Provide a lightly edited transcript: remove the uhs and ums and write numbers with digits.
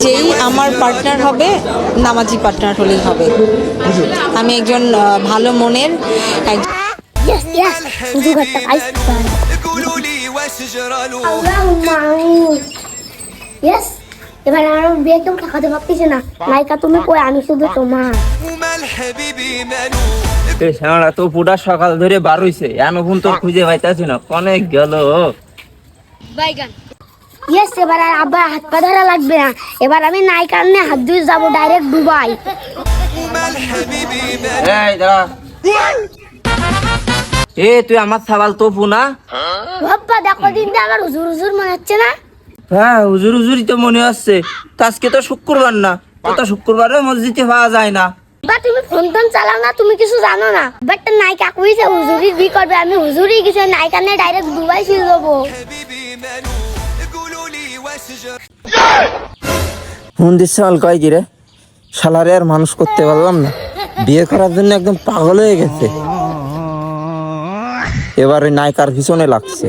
যেই আমার পার্টনার হবে নামাজি পার্টনার হলেই হবে। আমি একজন ভালো মনের Yes, yes. শুধু একটা আইসক্রিম। Yes. এবার আমার বিয়ে কেউ ঠকাতে পারতেছে না। নায়িকা তুমি কই, আমি শুধু তোমার। শ্যামলা তো পুরা সকাল ধরে বার হইছে, এখন তো খুঁজে পাইতাছি না, অনেক গেল। Yes, এবার আর আবার হাত পা ধরা লাগবে না। এবার আমি নায়িকা নিয়ে হাত ধুয়ে যাবো ডাইরেক্ট দুবাই। এই দাঁড়া। এ তুই আমার সাবাল তোপু না? বাপ্পা দেখো দিন আমার হুজুর হুজুর মনে হচ্ছে না? হ্যাঁ হুজুর হুজুরই তো মনে হচ্ছে। তো আজকে তো শুক্রবার না, তো শুক্রবারে মসজিদে পাওয়া যায় না। বা তুমি ফোন টোন চালাও না, তুমি কিছু জানো না। বাট নায়িকা কইছে হুজুরি বি করবে, আমি হুজুরি কিছু নায়িকা নিয়ে ডাইরেক্ট দুবাই চলে যাবো। মন্দির সাল কয় কি রে, শালারে আর মানুষ করতে পারলাম না, বিয়ে করার জন্য একদম পাগল হয়ে গেছে। এবারে নায়িকার পিছনে লাগছে।